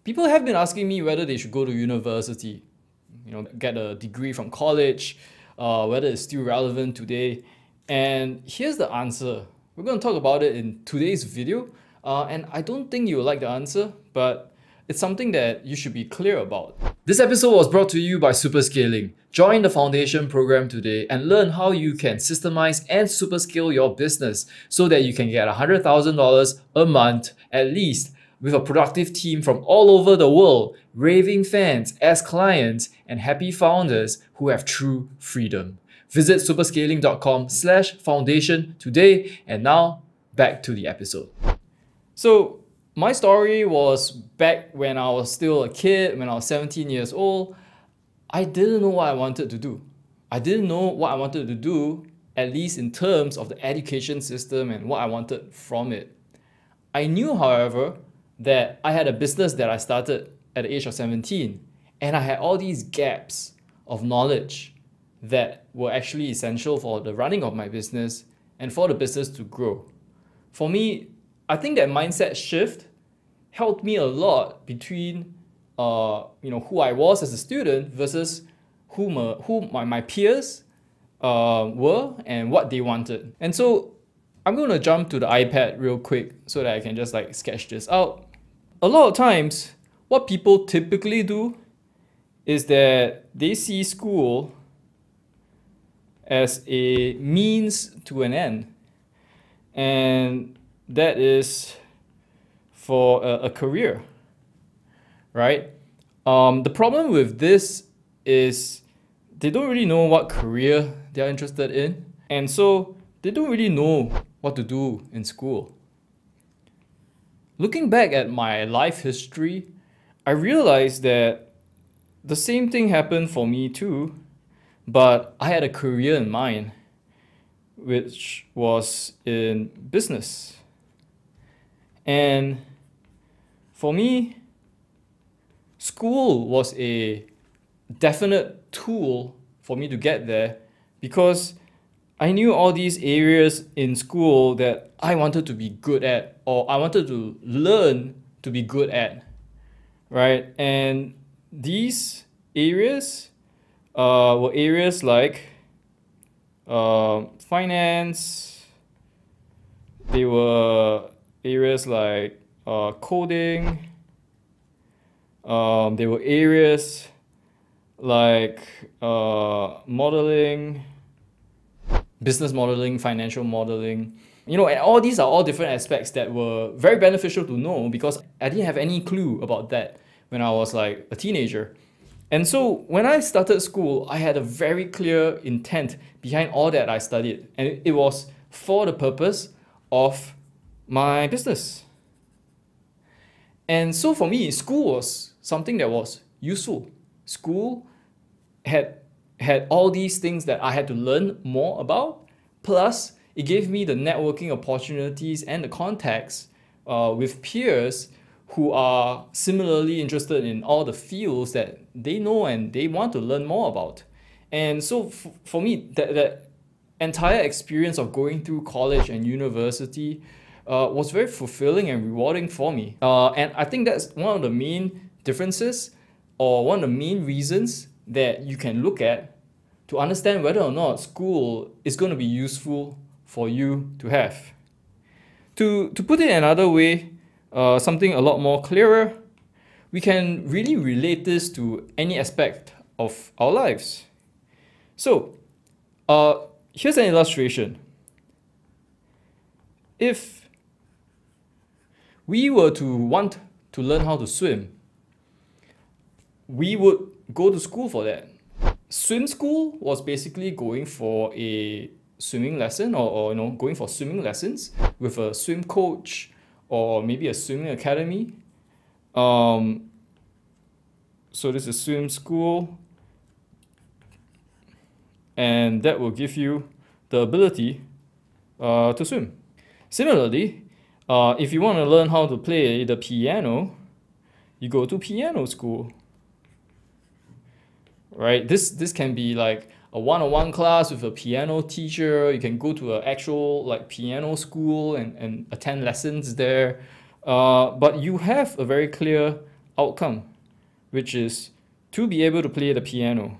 People have been asking me whether they should go to university, get a degree from college, whether it's still relevant today. And here's the answer. We're going to talk about it in today's video. And I don't think you'll like the answer, but it's something that you should be clear about. This episode was brought to you by Superscaling. Join the foundation program today and learn how you can systemize and superscale your business so that you can get $100,000 a month at least, with a productive team from all over the world, raving fans as clients, and happy founders who have true freedom. Visit superscaling.com/foundation today. And now back to the episode. So my story was back when I was still a kid, when I was 17 years old. I didn't know what I wanted to do. I didn't know what I wanted to do, at least in terms of the education system and what I wanted from it. I knew, however, that I had a business that I started at the age of 17, and I had all these gaps of knowledge that were actually essential for the running of my business and for the business to grow. For me, I think that mindset shift helped me a lot between who I was as a student versus who my peers were and what they wanted. And so I'm going to jump to the iPad real quick so that I can just sketch this out. A lot of times, what people typically do is that they see school as a means to an end. And that is for a career, right? The problem with this is they don't really know what career they're interested in. And so they don't really know what to do in school. Looking back at my life history, I realized that the same thing happened for me too, but I had a career in mind, which was in business. And for me, school was a definite tool for me to get there because I knew all these areas in school that I wanted to be good at, or I wanted to learn to be good at, right? And these areas were areas like finance. They were areas like coding. They were areas like modeling, business modeling, financial modeling. And all these are all different aspects that were very beneficial to know because I didn't have any clue about that when I was like a teenager. And so when I started school, I had a very clear intent behind all that I studied. And it was for the purpose of my business. And so for me, school was something that was useful. School had all these things that I had to learn more about. Plus, it gave me the networking opportunities and the contacts with peers who are similarly interested in all the fields that they know and they want to learn more about. And so for me, that entire experience of going through college and university was very fulfilling and rewarding for me. And I think that's one of the main differences, or one of the main reasons that you can look at to understand whether or not school is going to be useful for you to have. To put it another way, something a lot more clearer, we can really relate this to any aspect of our lives. So, here's an illustration. If we were to want to learn how to swim, we would go to school for that. Swim school was basically going for a swimming lesson or going for swimming lessons with a swim coach or maybe a swimming academy. So this is swim school, and that will give you the ability to swim. Similarly, if you want to learn how to play the piano, you go to piano school. Right? This can be like a one-on-one class with a piano teacher. You can go to an actual piano school and attend lessons there. But you have a very clear outcome, which is to be able to play the piano,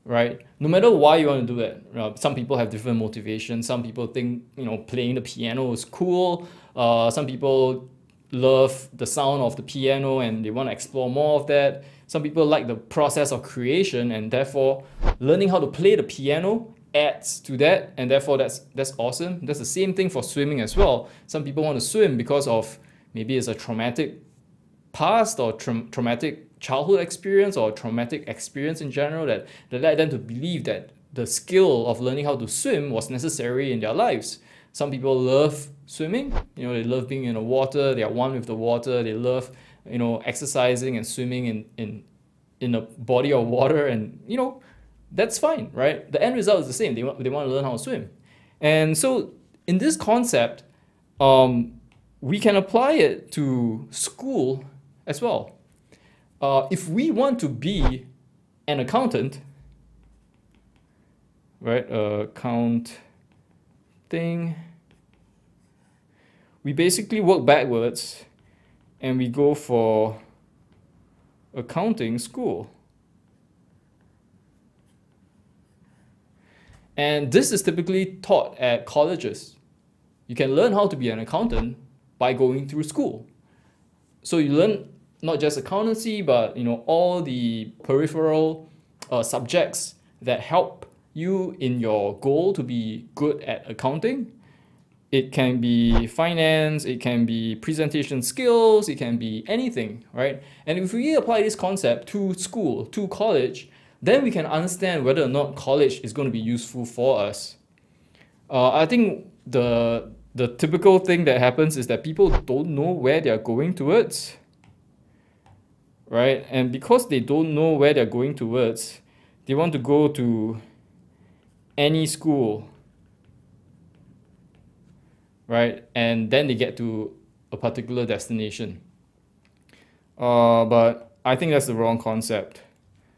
right? No matter why you want to do it, some people have different motivations. Some people think, playing the piano is cool. Some people love the sound of the piano and they want to explore more of that. Some people like the process of creation, and therefore learning how to play the piano adds to that, and therefore that's awesome. That's the same thing for swimming as well. Some people want to swim because of maybe it's a traumatic past or traumatic childhood experience or traumatic experience in general that led them to believe that the skill of learning how to swim was necessary in their lives. Some people love swimming, they love being in the water, they are one with the water, they love exercising and swimming in a body of water, and that's fine, right? The end result is the same. They want to learn how to swim. And so in this concept, we can apply it to school as well. If we want to be an accountant, right? Accounting, we basically work backwards and we go for accounting school. And this is typically taught at colleges. You can learn how to be an accountant by going through school. So you learn not just accountancy, but all the peripheral subjects that help you in your goal to be good at accounting. It can be finance, it can be presentation skills, it can be anything, right? And if we apply this concept to school, to college, then we can understand whether or not college is going to be useful for us. I think the typical thing that happens is that people don't know where they're going towards, right? And because they don't know where they're going towards, they want to go to any school, right? And then they get to a particular destination. But I think that's the wrong concept.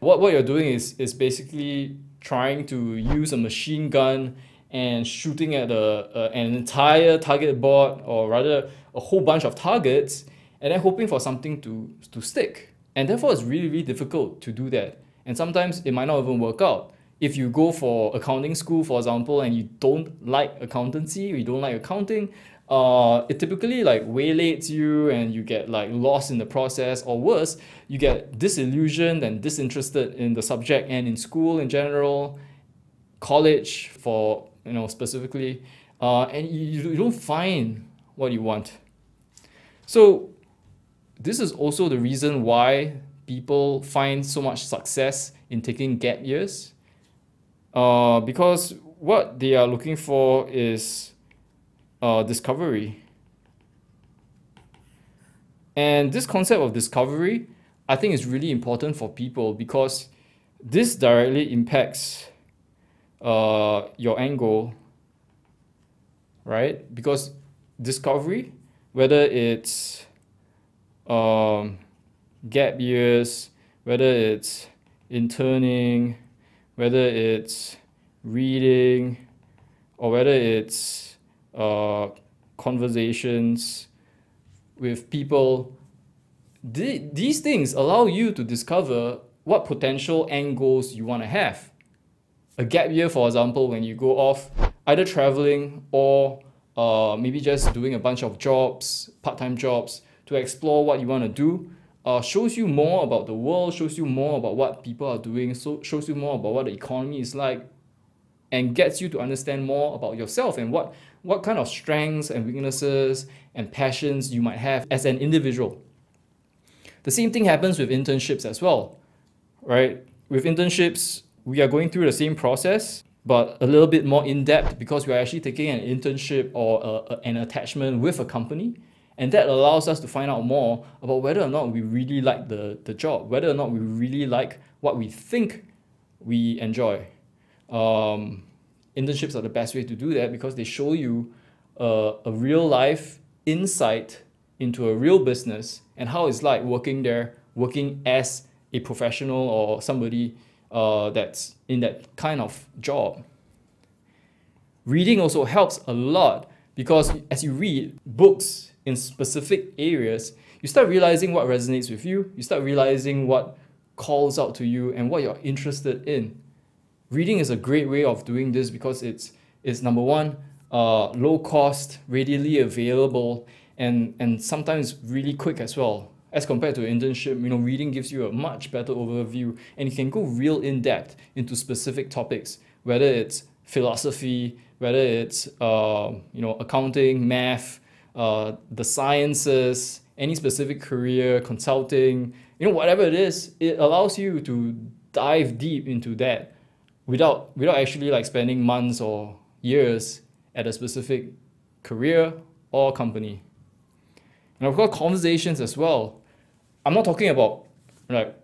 What you're doing is basically trying to use a machine gun and shooting at an entire target board, or rather a whole bunch of targets, and then hoping for something to stick. And therefore it's really, really difficult to do that. And sometimes it might not even work out. If you go for accounting school, for example, and you don't like accountancy, you don't like accounting, it typically waylays you and you get lost in the process, or worse, you get disillusioned and disinterested in the subject and in school in general, college for specifically, and you don't find what you want. So this is also the reason why people find so much success in taking gap years, because what they are looking for is discovery. And this concept of discovery, I think, is really important for people, because this directly impacts your end goal, right? Because discovery, whether it's gap years, whether it's interning, whether it's reading, or whether it's conversations with people, these things allow you to discover what potential end goals you want to have. A gap year, for example, when you go off either traveling or maybe just doing a bunch of jobs, part-time jobs, to explore what you want to do, shows you more about the world, shows you more about what people are doing, so shows you more about what the economy is like, and gets you to understand more about yourself and what kind of strengths and weaknesses and passions you might have as an individual. The same thing happens with internships as well, right? With internships, we are going through the same process, but a little bit more in-depth, because we are actually taking an internship or an attachment with a company. And that allows us to find out more about whether or not we really like the job, whether or not we really like what we think we enjoy. Internships are the best way to do that, because they show you a real life insight into a real business and how it's like working there, working as a professional or somebody that's in that kind of job. Reading also helps a lot, because as you read books in specific areas, you start realizing what resonates with you, you start realizing what calls out to you and what you're interested in. Reading is a great way of doing this because it's number one, low cost, readily available, and sometimes really quick as well. As compared to an internship, reading gives you a much better overview, and you can go real in depth into specific topics, whether it's philosophy, whether it's accounting, math, the sciences, any specific career, consulting, whatever it is. It allows you to dive deep into that without actually like spending months or years at a specific career or company. And of course, conversations as well. I'm not talking about like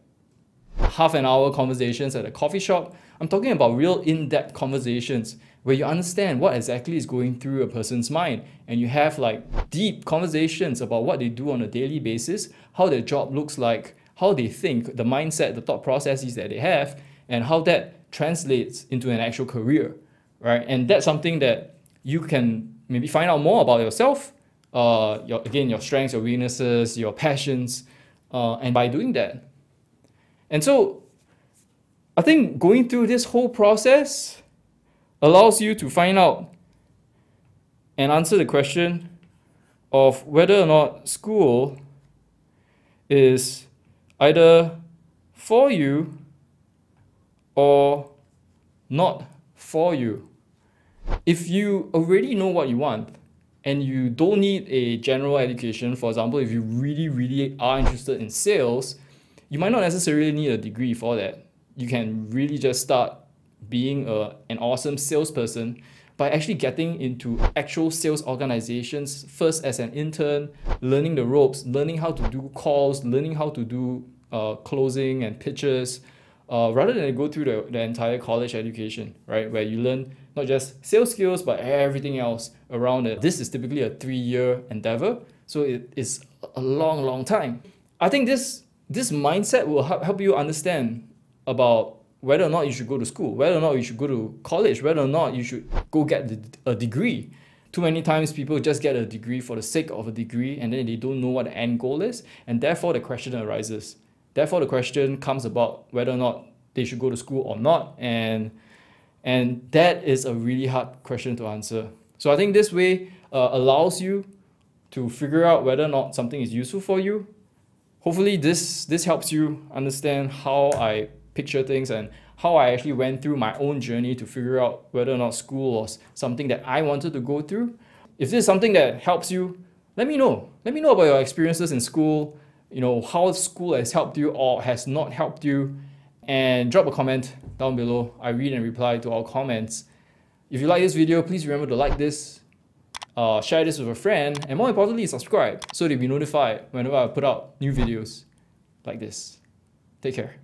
half an hour conversations at a coffee shop. I'm talking about real in-depth conversations where you understand what exactly is going through a person's mind, and you have like deep conversations about what they do on a daily basis, how their job looks like, how they think, the mindset, the thought processes that they have, and how that translates into an actual career, right? And that's something that you can maybe find out more about yourself, your strengths, your weaknesses, your passions, and by doing that. And so I think going through this whole process allows you to find out and answer the question of whether or not school is either for you or not for you. If you already know what you want and you don't need a general education, for example, if you really are interested in sales, you might not necessarily need a degree for that. You can really just start being an awesome salesperson by actually getting into actual sales organizations first as an intern, learning the ropes, learning how to do calls, learning how to do closing and pitches, rather than go through the entire college education, right? Where you learn not just sales skills, but everything else around it. This is typically a 3-year endeavor, so it is a long time. I think this mindset will help you understand about whether or not you should go to school, whether or not you should go to college, whether or not you should go get a degree. Too many times people just get a degree for the sake of a degree, and then they don't know what the end goal is, and therefore the question arises. Therefore the question comes about whether or not they should go to school or not, and that is a really hard question to answer. So I think this way allows you to figure out whether or not something is useful for you. Hopefully this helps you understand how I picture things and how I actually went through my own journey to figure out whether or not school was something that I wanted to go through. If this is something that helps you, let me know. Let me know about your experiences in school, how school has helped you or has not helped you, and drop a comment down below. I read and reply to all comments. If you like this video, please remember to like this, share this with a friend, and more importantly, subscribe so that you'll be notified whenever I put out new videos like this. Take care.